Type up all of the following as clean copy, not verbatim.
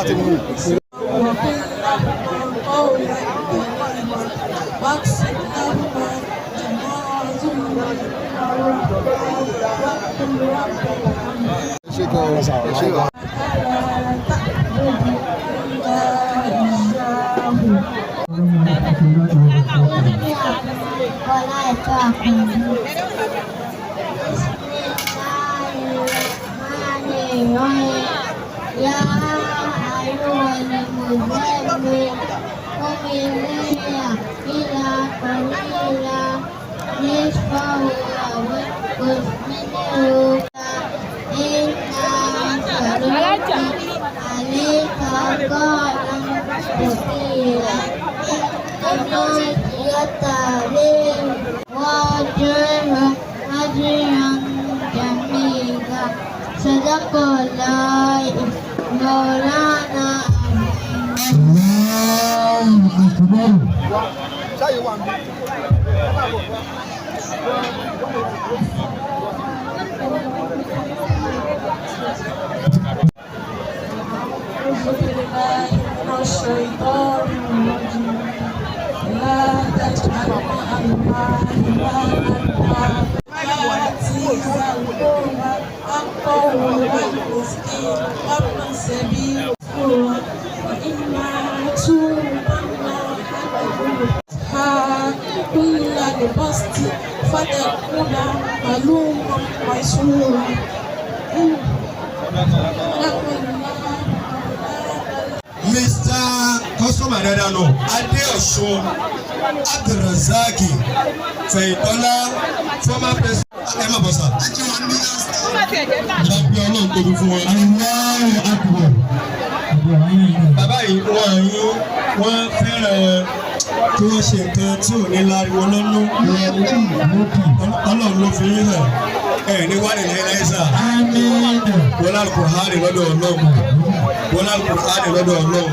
láti mú. Ya ayyuhal muzammil qum al-layla illa qalilan nisfahu aw inqus minhu inna sanulqi alayka qawlan thaqila inna wajhaka ajran jamila sadaqallah مولانا الله أكبر أعوذ بالله من الشيطان الرجيم لا تجعل مع الله إلها والمسكين وابن السبيل وإما تؤمنا كل البسط فتكون ملوما مسرورا Mr. Customer dada no Adeosun Abdulrazaki Fẹ̀yìntọ́lá former president Emma Bosa. Ṣàbí ọlọ́run tóbi fún wọn. Bàbá yìí wọ́n fẹ́ràn kí wọ́n ṣe nǹkan tí ò ní láriwo lọ́nà. Ọlọ́run ló fi yín hàn. Ní wàá nìyẹn láìsà. Wọ́n Al-Qur'ani lọ́dọ̀ Ọlọ́run. Wọ́n Al-Qur'ani lọ́dọ̀ Ọlọ́run.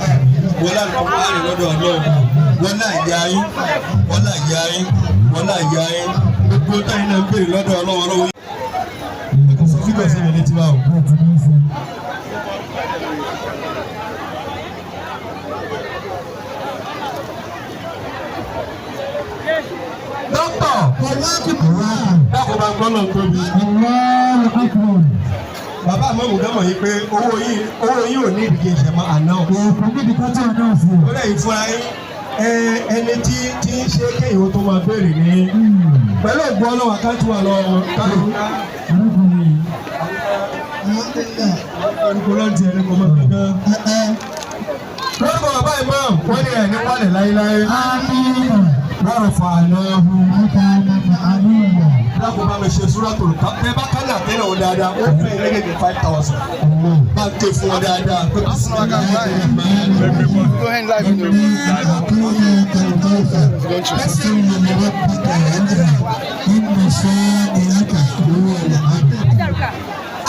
Wọ́n Al-Qur'ani lọ́dọ̀ Ọlọ́run. Wọ́n náà yá yín. Wọ́n náà yá yín. Wọ́n náà yá yín. Gbogbo táyì náà ń béèrè lọ́dọ̀ Ọlọ́run lọ́wọ́. Ẹ̀kọ́ sọ fígọ̀ sí mi létí báwo. Dọ́kítọ̀ dákò bá ń gbọ́ náà tóbi. Bàbá àmọ́mù dámọ̀ yìí pé owó yìí ò ní ìdíje ìṣẹ̀mọ́ àná. Ó lẹ́yìn fúnra yín ẹni tí ń ṣe kéyìn tó máa béèrè ní. Pẹ̀lú ògbó ọlọ́wà káàtì wà lọ́wọ́ káàtì. Orúkọ lọ́ọ̀tì ẹni kò mọ̀ kankan. Lórúkọ bàbá ìmọ̀ wọ́n ní ẹ̀ ní wálẹ̀ láéláé. Wọ́n fà lọ́hùn. Dákun bá mi ṣe Suratul Kahf. Bẹ́ẹ̀ bá kálí àtẹ́lẹ̀ wọn dáadáa, ó fẹ́ ẹlẹ́gẹ̀dẹ̀ 5,000. Bá ń ké fún wọn dáadáa.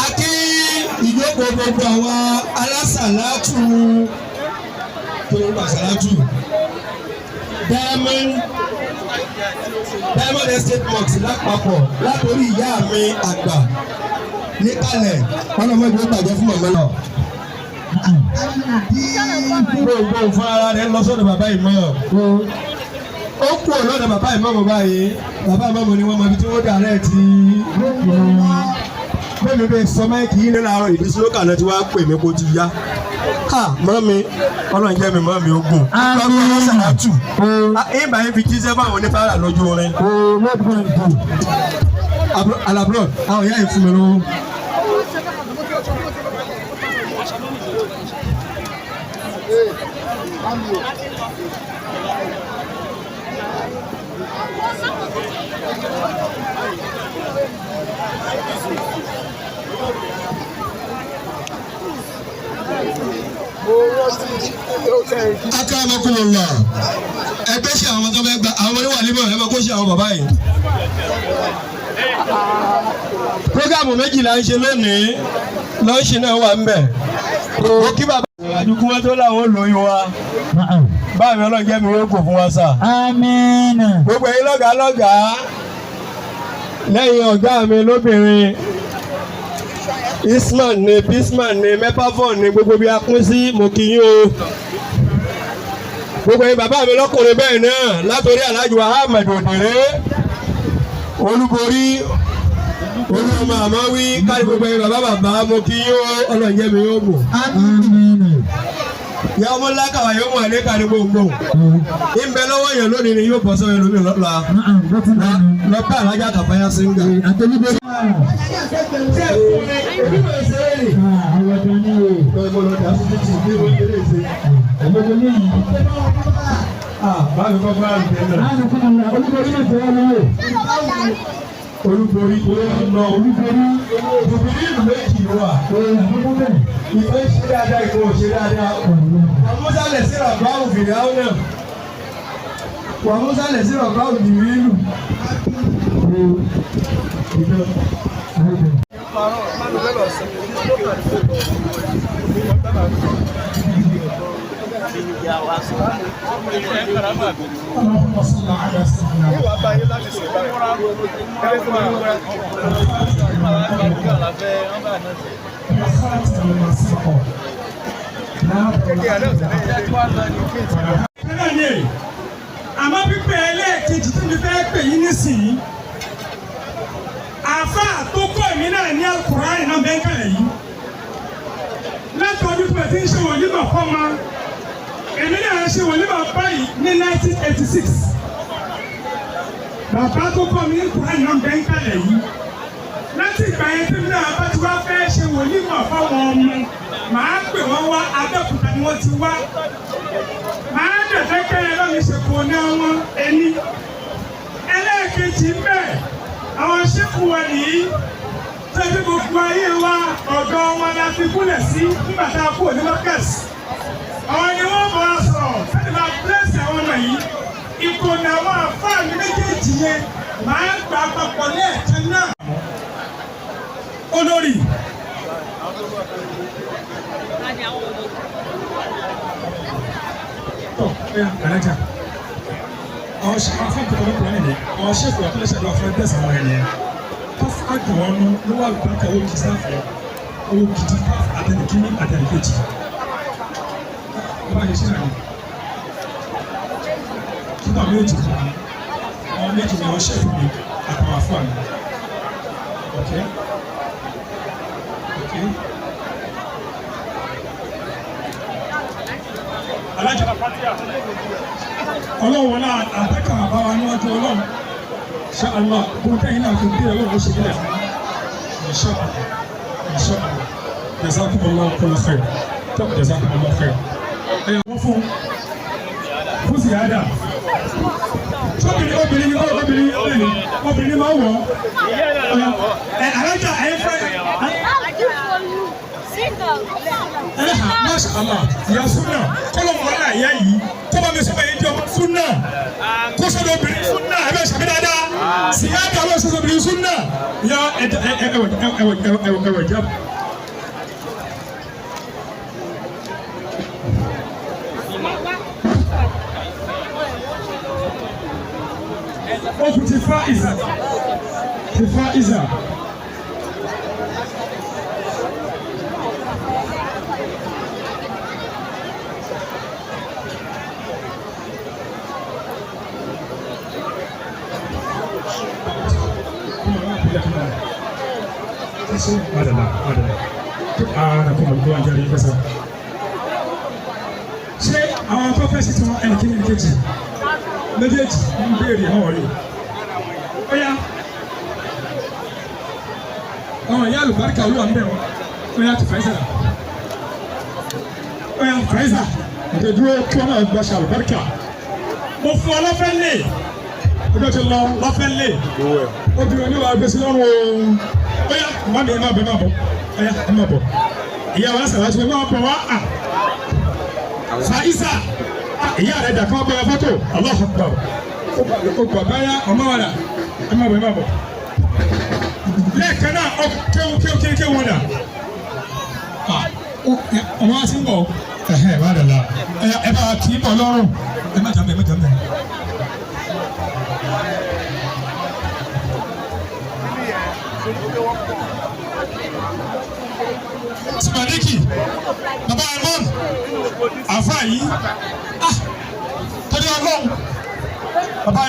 Akí ìjókòó gbogbo àwọn alásàlátù tó ń gbà sàlátù. Diamond Estate Mosque lápapọ̀ látòrí ìyá mi àgbà níkàlẹ̀ ọlọ́mọ ìgbó bàjẹ́ fún màmá náà. Gbogbo fún ara rẹ̀ lọ sọ́dọ̀ bàbá ìmọ̀. Ó kú ọ̀lọ́dọ̀ bàbá ìmọ̀ bàbá yìí. Bàbá ìmọ̀ ni wọ́n mọ ibi tí wọ́n dà rẹ̀ tí. Bẹ́ẹ̀ni bẹ́ẹ̀ sọ máìkì yìí nínú àárọ̀ ìdí sílókà náà tí wọ́n á pè mí kó ti yá. Mọ́mi ọlọ́run jẹ́ mi mọ́mi ogun. Ọlọ́run sàlátù. Ìgbà yẹn fi jíṣẹ́ fún àwọn onífàárà lójú orin. Alabro àwọn ìyá yìí fún mi lówó. Akramakumullah ẹgbẹ́ ṣe àwọn tó fẹ́ gba àwọn oníwà níbọ̀ ẹ máa kó ṣe àwọn bàbá yìí. Prógámù méjìlá ń ṣe lónìí lọ́ọ̀ṣì náà wà ń bẹ̀. Ó kí bàbá àdúgbò wọn tó láwọn olóyún wa. Báàmì ọlọ́jẹ́ mi wọ́n kò fún wa sà. Àmín. Gbogbo ẹ̀yin lọ́gàá lẹ́yìn ọ̀gá mi lóbìnrin Isman ni Pisman ni Mepafon ni gbogbo bí a pín sí mo kí yín o. Gbogbo yín bàbá mi lọ́kùnrin bẹ́ẹ̀ náà látòrí Alhaji Ahmed Òdèrè Olúborí olùmọ̀ àmọ́ wí kárí gbogbo yín bàbá mo kí yín o ọlọ́njẹ́ mi yóò bò. Ìyá ọmọ ńlá kàwá yóò mú àlẹ́ kárí gbogbo. Ìbẹ̀ lọ́wọ́ yẹn lónìí ni yóò bọ̀ sọ́yìn lómi lọ́la. Lọ́pẹ́ Alhaji Kàfáyà Singa. Olúborí lọ Olúborí ìlú méjì wà. Ìfẹ́ ṣe dáadáa ìfọ̀ ṣe dáadáa. Wàmúsálẹ̀ sí ọ̀gá òfìrí àwọn náà. Wàmúsálẹ̀ sí ọ̀gá òfìrí ìlú. Àmọ́ pípẹ́ ẹlẹ́ẹ̀kejì tí mi fẹ́ pè yín nísìnyí àfa tó kọ́ èmi náà ní Al-Qur'ani náà bẹ́ẹ̀ kàlẹ̀ yìí látọ̀dún tí mo ti ń ṣe wòlímọ̀ fọ́mọ èmi náà ṣe wòlímọ̀ báyìí ní 1986 bàbá tó kọ́ mi ní Al-Qur'ani náà bẹ́ẹ̀ kàlẹ̀ yìí láti ìgbà yẹn tí mi náà bá ti wá fẹ́ ṣe wòlímọ̀ fọ́mọ ọmọ màá pè wọ́n wá Abẹ́òkúta ni wọ́n ti wá màá dẹ̀fẹ́ kẹ́yẹ lọ́mi ṣèkò ní àwọn ẹni ẹlẹ́ẹ̀kejì ń bẹ̀ àwọn ṣẹ́kù wa nìyí tẹ́bí gbogbo ayé wa ọ̀dọ̀ wọn la fi gúnlẹ̀ sí nígbà tá a kú ní lọ́kẹ́sì àwọn ni wọ́n bọ̀ ọ́ sọ̀rọ̀ fẹ́ẹ́ máa bílẹ̀sì àwọn ọmọ yìí ìkòní àwọn àfáàní méjèèjì yẹn máa ń gbà papọ̀ lẹ́ẹ̀kan náà. Olórí alájà àwọn afẹ́ǹtì kan lọ́kùnrin nìyẹn àwọn ṣẹ́kù àtúnṣe àfẹ́ bẹ́sẹ̀ àwọn ènìyàn káfí àgbọ̀n wọn ló wà lùbáńkà owó kìí sáfẹ́ owó gidi àtẹnìkíní àtẹnìkejì ọba yìí ṣe náà kíkà méjì kan àwọn méjì ni àwọn ṣẹ́kù mi àtàwọn afọ àmì okay. Alájà ọlọ́wọ́ náà àtẹ́kà àbáwá níwájú ọlọ́run ṣe àlọ́ kún kẹ́yìn náà fi bí ọlọ́run ṣe kílẹ̀ fún ìṣọ́ jazakumullahu kullu khair tó jazakumullahu khair ẹ̀yà wọ́n fún Ziyada obìnrin máa wọ̀ alájà ẹ̀yẹ fẹ́. Masha Allah, ya sunna, kọ́lọ̀ mọ́ náà yá yìí, kó bá mi sọ pé ìjọ sunna, kó sọ́dọ̀ obìnrin sunna, ẹ bẹ́ẹ̀ sàmì dáadáa, Ziyada ló sọ́dọ̀ obìnrin sunna, ya ẹwẹ̀ jẹ́. Ó fi ti fa ìzà. Madalla. Na kuma zuwa jari kasa. Ṣé àwọn tó fẹ́ sí tí wọ́n ẹnì kíní kejì méjèèjì ń béèrè hàn wọlé? Ó yá. Àwọn ìyá àlùbáríkà olúwa ń bẹ̀ wọ́n. Ó yá ti Faisal. Ó yá Faisal. Ìdèdúró kí wọ́n náà gbaṣẹ́ àlùbáríkà. Mo fún ọ lọ́fẹ́ lè. Ọjọ́ ti lọ lọ́fẹ́ lè. Obìnrin oníwà gbèsè lọ́rùn o. Oya, má bẹ má bọ̀. Oya, ẹ má bọ̀. Ìyá wa sàrà ṣe má bọ̀ wá. Faisa, ìyá rẹ̀ dà kí wọ́n bọ̀ ẹ fọ́tò. Allahu Akbar. O gbà báyà ọmọ wa dà. Ẹ má bọ̀. Lẹ́ẹ̀kan náà, kéwù wọn dà. Ọmọ wa ti ń bọ̀. Má dà la. Ẹ bá kì í bọ̀ lọ́rùn. Ẹ má jàmbẹ̀. Thank you. Maliki bàbá Imam àfa yìí torí Ọlọ́run bàbá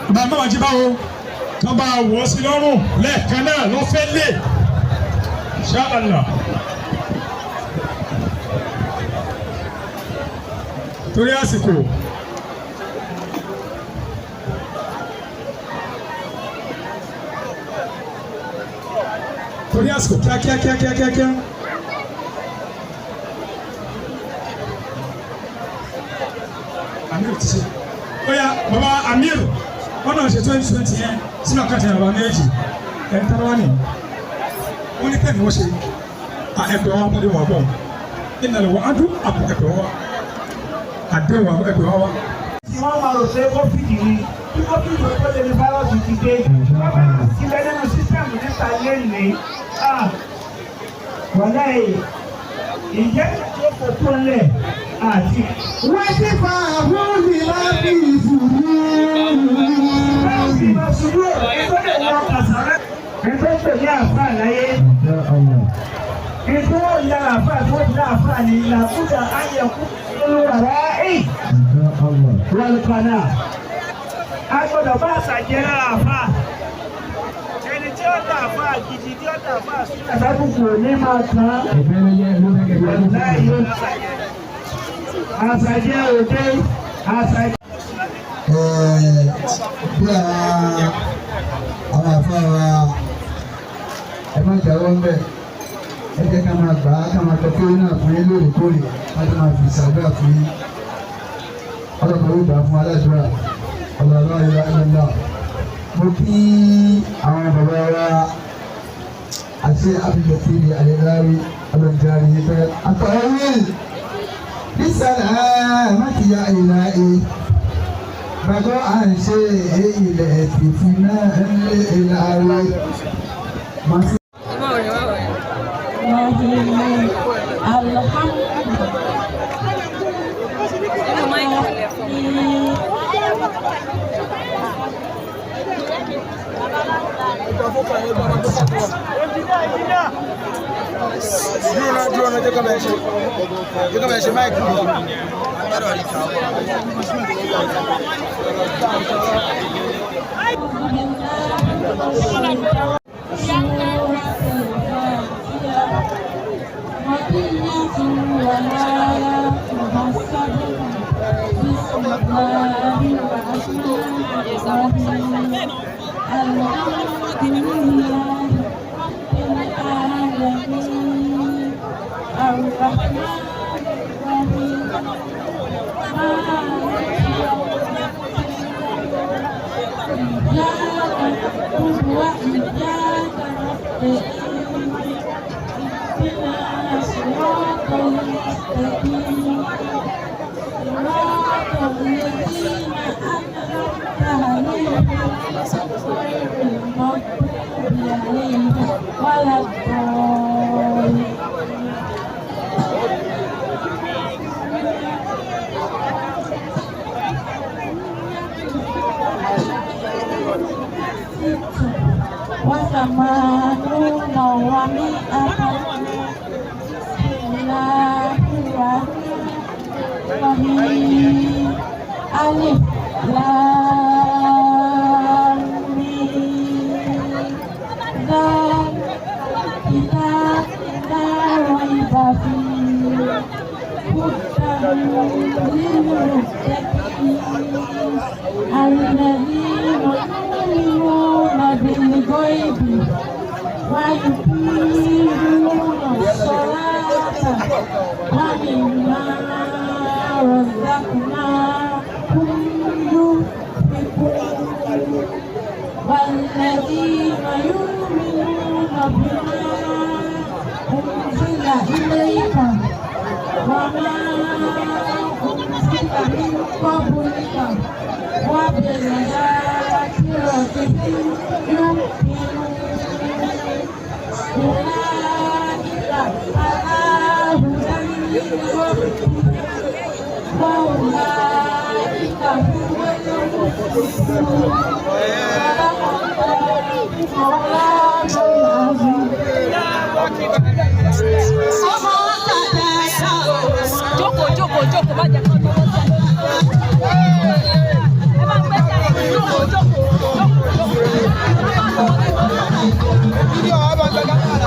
Imam àjí báwo kan bá wọ̀ sí lọ́rùn lẹ́ẹ̀kan náà ló fẹ́ lé ṣáàlà torí àsìkò. Torí àsìkò kíákíá. Amir ti ṣe. Oya bàbá Amir wọ́n náà ṣe 2020 yẹn sínú àkàtà ìrọ̀lá méjì ẹ̀ ń tara wá nìyí. Wọ́n ní kẹ́ni wọ́n ṣe ẹ̀pẹ̀ wọn ọmọdé wọn bọ̀. Ìnàlẹ̀ wọ́n á dún àpò ẹ̀pẹ̀ wọn wá. Àdéhùn àwọn ẹ̀pẹ̀ wọn wá. Tí wọ́n máa rò pé COVID ni tí COVID ló tó lè ní fáírọ́ọ̀sì ti dé. Wọ́n bá ti lẹ́ nínú sísẹ́mù níta lẹ́nìí. Wọ́lá ìjẹ́ tó kò tó lẹ̀ àti. Wọ́n ti fa àwọn ìlànà ìfúrú. Báwo ni ìmọ̀ sùúrù ètò lè wọ kàsàrẹ́? Ètò ìpè ní àfáà láyé. Ètò ìyá àfáà tó ní àfáà ní làbújá ayẹ̀kú olùwàrà ẹ̀. Wọ́n kan náà. A gbọ́dọ̀ bá àṣàjẹ́ lára àfáà. Ẹni tí ó dà àfáà gidi tí ó dà àfáà sí àtàkùnkù ní máa tán. Àṣàjẹ́ òde àṣàjẹ́. Bí àwọn afárá ẹ má jáwọ́ ń bẹ̀ ẹ jẹ́ ká máa gbà á ká máa tọ́ kéré náà fún yín lóòrèkóòrè láti máa fi ṣàdúrà fún yín ọlọ́pàá yóò gbà fún aládùúrà ọlọ́lá ìlà ìlà mo kí àwọn bàbá wa àti abdulkiri ayélujára ọlọ́jàre yìí pé àtọ̀wé nísàlẹ̀ mákìyà ìlà yìí. Bàbá à ń ṣe ilẹ̀ fífi náà lé ìlàwé. Dúró náà jẹ́ ká bẹ̀rẹ̀ ṣe máìkì mi. Jókòó, jókòó, jókòó, má jẹ́ kó lọ́wọ́ sẹ́yìn. Ẹ máa gbé sẹ́yìn, jókòó, jókòó, jókòó, jókòó.